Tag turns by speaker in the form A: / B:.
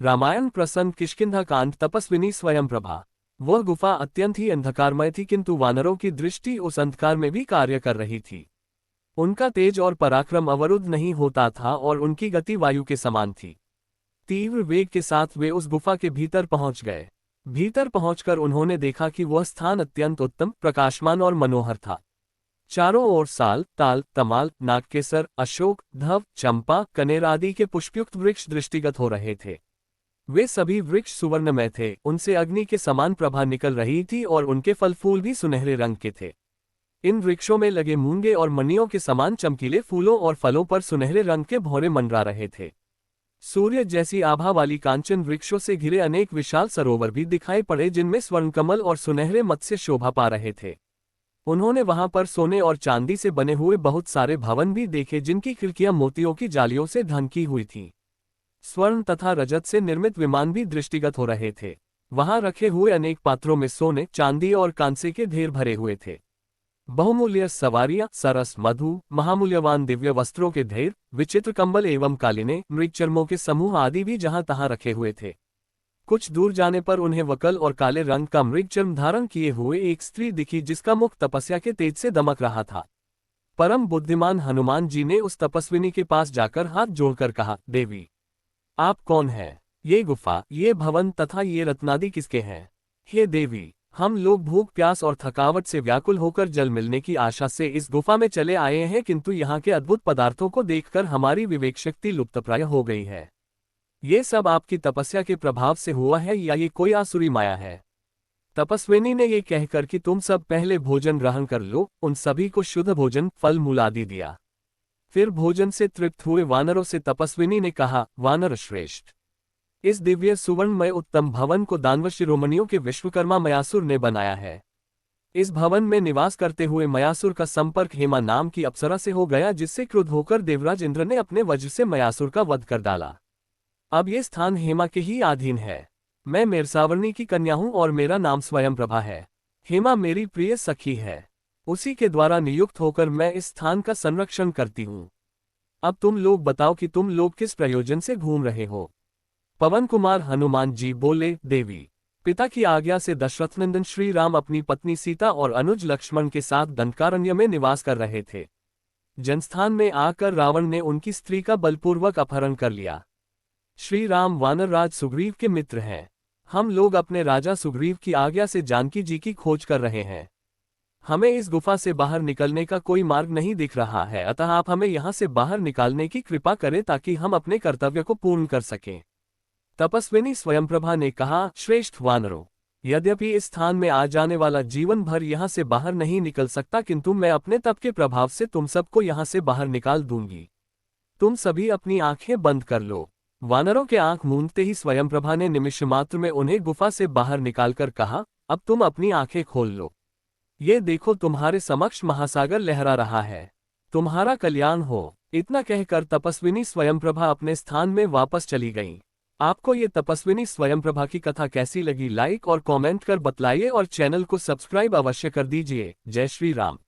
A: रामायण प्रसंग किष्किंधा कांड तपस्विनी स्वयंप्रभा। वह गुफा अत्यंत ही अंधकारमय थी, किंतु वानरों की दृष्टि उस अंधकार में भी कार्य कर रही थी। उनका तेज और पराक्रम अवरुद्ध नहीं होता था और उनकी गति वायु के समान थी। तीव्र वेग के साथ वे उस गुफा के भीतर पहुंच गए। भीतर पहुंचकर उन्होंने देखा कि वह स्थान अत्यंत उत्तम, प्रकाशमान और मनोहर था। चारों ओर साल, ताल, तमाल, नागकेसर, अशोक, धव, चंपा, कनेर आदि के पुष्पयुक्त वृक्ष दृष्टिगत हो रहे थे। वे सभी वृक्ष सुवर्णमय थे, उनसे अग्नि के समान प्रभा निकल रही थी और उनके फल फूल भी सुनहरे रंग के थे। इन वृक्षों में लगे मूंगे और मणियों के समान चमकीले फूलों और फलों पर सुनहरे रंग के भौरे मंडरा रहे थे। सूर्य जैसी आभा वाली कांचन वृक्षों से घिरे अनेक विशाल सरोवर भी दिखाई पड़े, जिनमें स्वर्णकमल और सुनहरे मत्स्य शोभा पा रहे थे। उन्होंने वहां पर सोने और चांदी से बने हुए बहुत सारे भवन भी देखे, जिनकी खिड़कियां मोतियों की जालियों से ढकी हुई थीं। स्वर्ण तथा रजत से निर्मित विमान भी दृष्टिगत हो रहे थे। वहां रखे हुए अनेक पात्रों में सोने, चांदी और कांसे के ढेर भरे हुए थे। बहुमूल्य सवारियां, सरस, मधु, महामूल्यवान दिव्य वस्त्रों के ढेर, विचित्र कंबल एवं कालीने, मृगचर्मों के समूह आदि भी जहां तहां रखे हुए थे। कुछ दूर जाने पर उन्हें वकल और काले रंग का मृगचर्म धारण किए हुए एक स्त्री दिखी, जिसका मुख तपस्या के तेज से दमक रहा था। परम बुद्धिमान हनुमान जी ने उस तपस्विनी के पास जाकर हाथ जोड़कर कहा, देवी, आप कौन हैं? ये गुफा, ये भवन तथा ये रत्नादि किसके हैं? हे देवी, हम लोग भूख, प्यास और थकावट से व्याकुल होकर जल मिलने की आशा से इस गुफा में चले आए हैं, किंतु यहाँ के अद्भुत पदार्थों को देखकर हमारी विवेक शक्ति लुप्तप्राय हो गई है। ये सब आपकी तपस्या के प्रभाव से हुआ है या ये कोई आसुरी माया है? तपस्विनी ने ये कहकर कि तुम सब पहले भोजन ग्रहण कर लो, उन सभी को शुद्ध भोजन, फल मूल आदि दिया। फिर भोजन से तृप्त हुए वानरों से तपस्विनी ने कहा, वानर श्रेष्ठ, इस दिव्य सुवर्णमय उत्तम भवन को दानव शिरोमणियों के विश्वकर्मा मयासुर ने बनाया है। इस भवन में निवास करते हुए मयासुर का संपर्क हेमा नाम की अप्सरा से हो गया, जिससे क्रुद्ध होकर देवराज इंद्र ने अपने वज्र से मयासुर का वध कर डाला। अब ये स्थान हेमा के ही अधीन है। मैं मेरसावर्णी की कन्या हूं और मेरा नाम स्वयंप्रभा है। हेमा मेरी प्रिय सखी है, उसी के द्वारा नियुक्त होकर मैं इस स्थान का संरक्षण करती हूं। अब तुम लोग बताओ कि तुम लोग किस प्रयोजन से घूम रहे हो? पवन कुमार हनुमान जी बोले, देवी, पिता की आज्ञा से दशरथनंदन श्री राम अपनी पत्नी सीता और अनुज लक्ष्मण के साथ दंडकारण्य में निवास कर रहे थे। जनस्थान में आकर रावण ने उनकी स्त्री का बलपूर्वक अपहरण कर लिया। श्री राम वानर राज सुग्रीव के मित्र हैं। हम लोग अपने राजा सुग्रीव की आज्ञा से जानकी जी की खोज कर रहे हैं। हमें इस गुफा से बाहर निकलने का कोई मार्ग नहीं दिख रहा है, अतः आप हमें यहाँ से बाहर निकालने की कृपा करें ताकि हम अपने कर्तव्य को पूर्ण कर सकें। तपस्विनी स्वयंप्रभा ने कहा, श्रेष्ठ वानरों, यद्यपि इस स्थान में आ जाने वाला जीवन भर यहाँ से बाहर नहीं निकल सकता, किंतु मैं अपने तप के प्रभाव से तुम सबको यहाँ से बाहर निकाल दूंगी। तुम सभी अपनी आंखें बंद कर लो। वानरों के आंख मूंदते ही स्वयंप्रभा ने निमिष मात्र में उन्हें गुफा से बाहर निकालकर कहा, अब तुम अपनी आंखें खोल लो। ये देखो, तुम्हारे समक्ष महासागर लहरा रहा है। तुम्हारा कल्याण हो। इतना कहकर तपस्विनी स्वयंप्रभा अपने स्थान में वापस चली गईं। आपको ये तपस्विनी स्वयंप्रभा की कथा कैसी लगी? लाइक और कमेंट कर बतलाइए और चैनल को सब्सक्राइब अवश्य कर दीजिए। जय श्री राम।